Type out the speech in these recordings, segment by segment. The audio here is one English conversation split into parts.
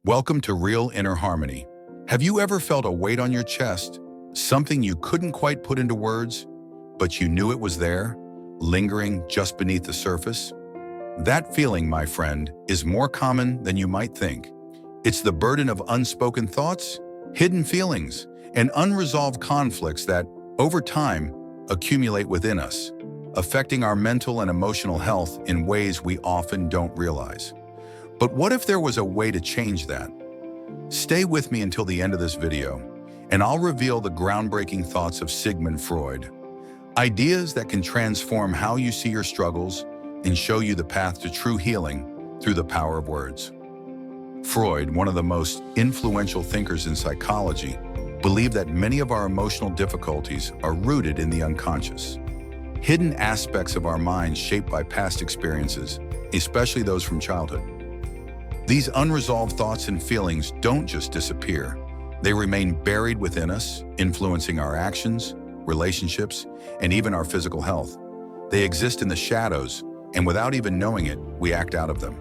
Welcome to Real Inner Harmony. Have you ever felt a weight on your chest, something you couldn't quite put into words, but you knew it was there, lingering just beneath the surface? That feeling, my friend, is more common than you might think. It's the burden of unspoken thoughts, hidden feelings, and unresolved conflicts that, over time, accumulate within us, affecting our mental and emotional health in ways we often don't realize. But what if there was a way to change that? Stay with me until the end of this video, and I'll reveal the groundbreaking thoughts of Sigmund Freud. Ideas that can transform how you see your struggles and show you the path to true healing through the power of words. Freud, one of the most influential thinkers in psychology, believed that many of our emotional difficulties are rooted in the unconscious. Hidden aspects of our minds shaped by past experiences, especially those from childhood. These unresolved thoughts and feelings don't just disappear. They remain buried within us, influencing our actions, relationships, and even our physical health. They exist in the shadows, and without even knowing it, we act out of them.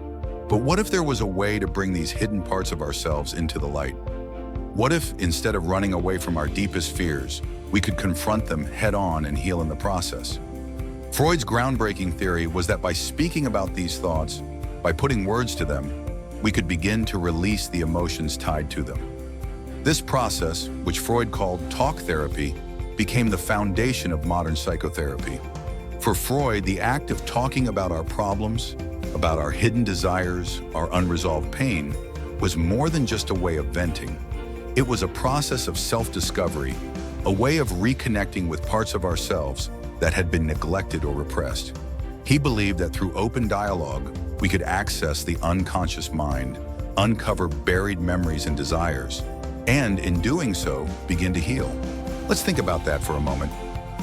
But what if there was a way to bring these hidden parts of ourselves into the light? What if, instead of running away from our deepest fears, we could confront them head-on and heal in the process? Freud's groundbreaking theory was that by speaking about these thoughts, by putting words to them, we could begin to release the emotions tied to them. This process, which Freud called talk therapy, became the foundation of modern psychotherapy. For Freud, the act of talking about our problems, about our hidden desires, our unresolved pain, was more than just a way of venting. It was a process of self-discovery, a way of reconnecting with parts of ourselves that had been neglected or repressed. He believed that through open dialogue, we could access the unconscious mind, uncover buried memories and desires, and in doing so, begin to heal. Let's think about that for a moment.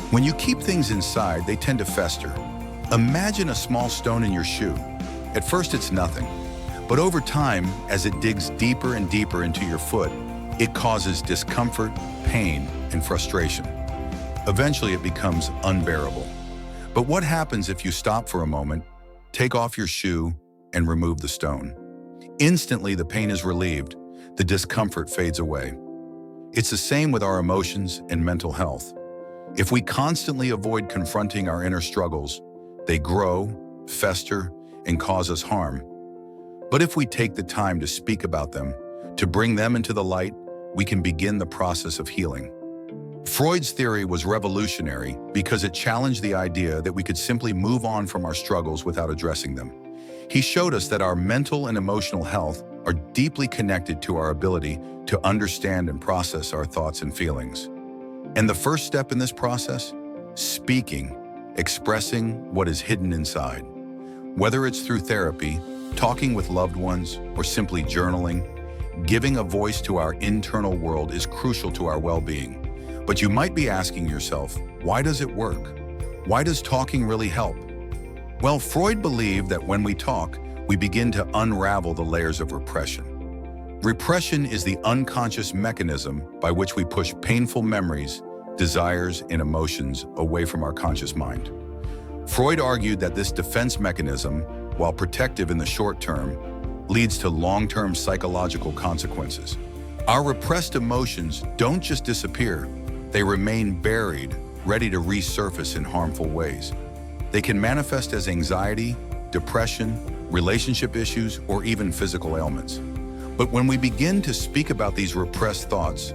When you keep things inside, they tend to fester. Imagine a small stone in your shoe. At first, it's nothing. But over time, as it digs deeper and deeper into your foot, it causes discomfort, pain, and frustration. Eventually, it becomes unbearable. But what happens if you stop for a moment, take off your shoe, and remove the stone? Instantly, the pain is relieved, the discomfort fades away. It's the same with our emotions and mental health. If we constantly avoid confronting our inner struggles, they grow, fester, and cause us harm. But if we take the time to speak about them, to bring them into the light, we can begin the process of healing. Freud's theory was revolutionary because it challenged the idea that we could simply move on from our struggles without addressing them. He showed us that our mental and emotional health are deeply connected to our ability to understand and process our thoughts and feelings. And the first step in this process? Speaking, expressing what is hidden inside. Whether it's through therapy, talking with loved ones, or simply journaling, giving a voice to our internal world is crucial to our well-being. But you might be asking yourself, why does it work? Why does talking really help? Well, Freud believed that when we talk, we begin to unravel the layers of repression. Repression is the unconscious mechanism by which we push painful memories, desires, and emotions away from our conscious mind. Freud argued that this defense mechanism, while protective in the short term, leads to long-term psychological consequences. Our repressed emotions don't just disappear, they remain buried, ready to resurface in harmful ways. They can manifest as anxiety, depression, relationship issues, or even physical ailments. But when we begin to speak about these repressed thoughts,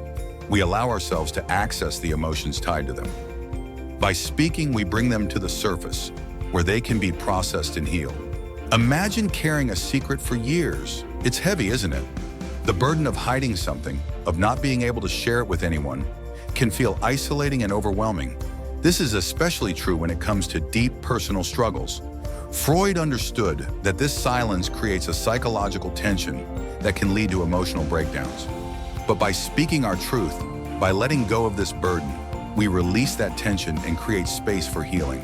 we allow ourselves to access the emotions tied to them. By speaking, we bring them to the surface, where they can be processed and healed. Imagine carrying a secret for years. It's heavy, isn't it? The burden of hiding something, of not being able to share it with anyone, can feel isolating and overwhelming. This is especially true when it comes to deep personal struggles. Freud understood that this silence creates a psychological tension that can lead to emotional breakdowns. But by speaking our truth, by letting go of this burden, we release that tension and create space for healing.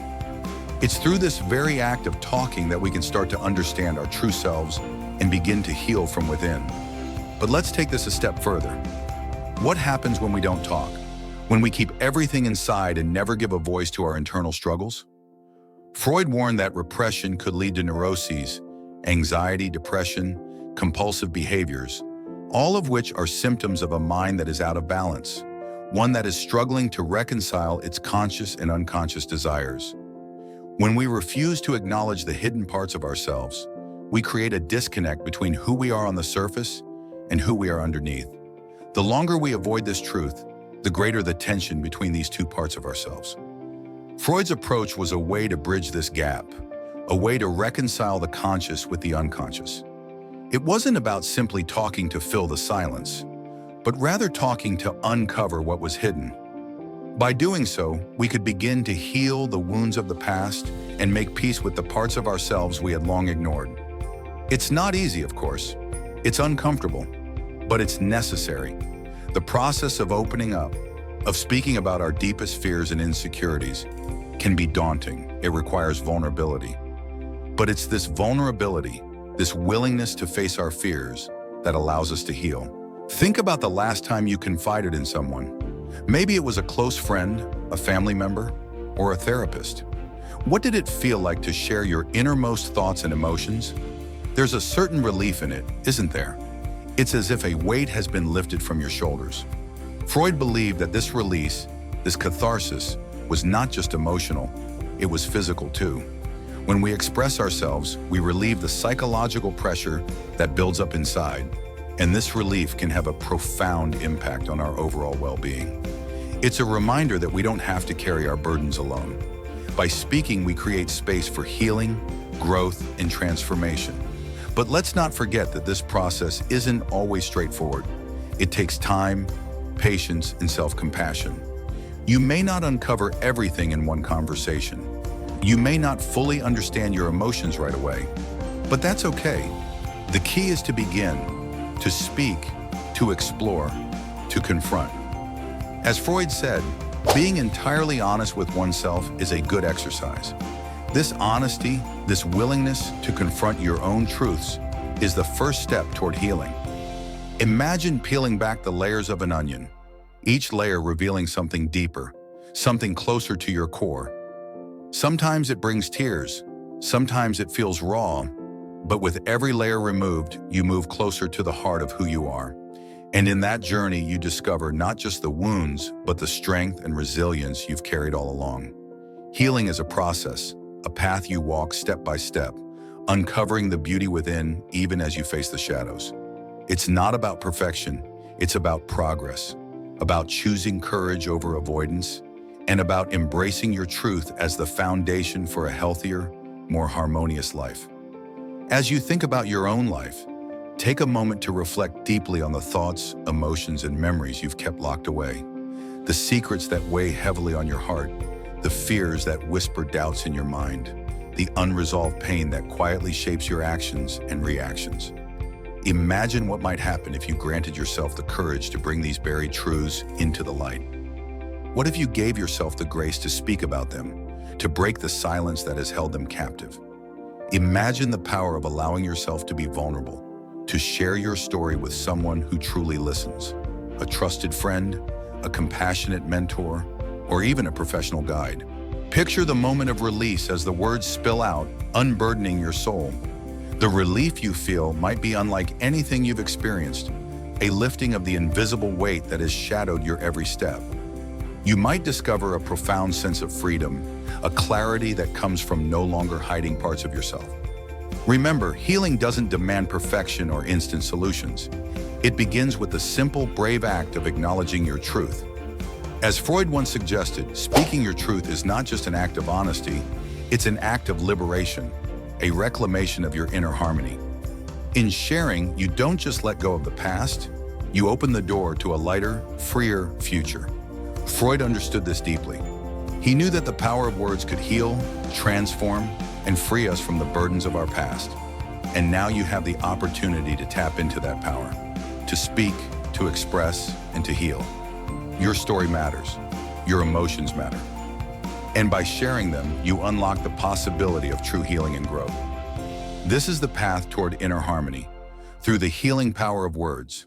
It's through this very act of talking that we can start to understand our true selves and begin to heal from within. But let's take this a step further. What happens when we don't talk? When we keep everything inside and never give a voice to our internal struggles? Freud warned that repression could lead to neuroses, anxiety, depression, compulsive behaviors, all of which are symptoms of a mind that is out of balance, one that is struggling to reconcile its conscious and unconscious desires. When we refuse to acknowledge the hidden parts of ourselves, we create a disconnect between who we are on the surface and who we are underneath. The longer we avoid this truth, the greater the tension between these two parts of ourselves. Freud's approach was a way to bridge this gap, a way to reconcile the conscious with the unconscious. It wasn't about simply talking to fill the silence, but rather talking to uncover what was hidden. By doing so, we could begin to heal the wounds of the past and make peace with the parts of ourselves we had long ignored. It's not easy, of course. It's uncomfortable, but it's necessary. The process of opening up, of speaking about our deepest fears and insecurities, can be daunting. It requires vulnerability. But it's this vulnerability, this willingness to face our fears, that allows us to heal. Think about the last time you confided in someone. Maybe it was a close friend, a family member, or a therapist. What did it feel like to share your innermost thoughts and emotions? There's a certain relief in it, isn't there? It's as if a weight has been lifted from your shoulders. Freud believed that this release, this catharsis, was not just emotional, it was physical too. When we express ourselves, we relieve the psychological pressure that builds up inside, and this relief can have a profound impact on our overall well-being. It's a reminder that we don't have to carry our burdens alone. By speaking, we create space for healing, growth, and transformation. But let's not forget that this process isn't always straightforward. It takes time, patience, and self-compassion. You may not uncover everything in one conversation. You may not fully understand your emotions right away, but that's okay. The key is to begin, to speak, to explore, to confront. As Freud said, being entirely honest with oneself is a good exercise. This honesty, this willingness to confront your own truths, is the first step toward healing. Imagine peeling back the layers of an onion, each layer revealing something deeper, something closer to your core. Sometimes it brings tears, sometimes it feels raw, but with every layer removed, you move closer to the heart of who you are. And in that journey, you discover not just the wounds, but the strength and resilience you've carried all along. Healing is a process, a path you walk step by step, uncovering the beauty within even as you face the shadows. It's not about perfection, it's about progress, about choosing courage over avoidance, and about embracing your truth as the foundation for a healthier, more harmonious life. As you think about your own life, take a moment to reflect deeply on the thoughts, emotions, and memories you've kept locked away, the secrets that weigh heavily on your heart, the fears that whisper doubts in your mind, the unresolved pain that quietly shapes your actions and reactions. Imagine what might happen if you granted yourself the courage to bring these buried truths into the light. What if you gave yourself the grace to speak about them, to break the silence that has held them captive? Imagine the power of allowing yourself to be vulnerable, to share your story with someone who truly listens, a trusted friend, a compassionate mentor, or even a professional guide. Picture the moment of release as the words spill out, unburdening your soul. The relief you feel might be unlike anything you've experienced, a lifting of the invisible weight that has shadowed your every step. You might discover a profound sense of freedom, a clarity that comes from no longer hiding parts of yourself. Remember, healing doesn't demand perfection or instant solutions. It begins with the simple, brave act of acknowledging your truth. As Freud once suggested, speaking your truth is not just an act of honesty, it's an act of liberation, a reclamation of your inner harmony. In sharing, you don't just let go of the past, you open the door to a lighter, freer future. Freud understood this deeply. He knew that the power of words could heal, transform, and free us from the burdens of our past. And now you have the opportunity to tap into that power, to speak, to express, and to heal. Your story matters. Your emotions matter. And by sharing them, you unlock the possibility of true healing and growth. This is the path toward inner harmony, through the healing power of words.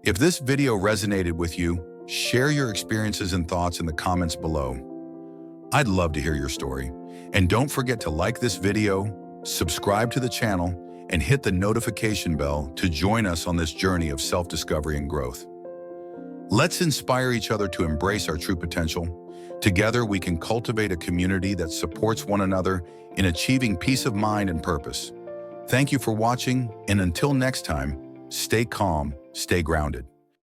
If this video resonated with you, share your experiences and thoughts in the comments below. I'd love to hear your story. And don't forget to like this video, subscribe to the channel, and hit the notification bell to join us on this journey of self-discovery and growth. Let's inspire each other to embrace our true potential. Together, we can cultivate a community that supports one another in achieving peace of mind and purpose. Thank you for watching, and until next time, stay calm, stay grounded.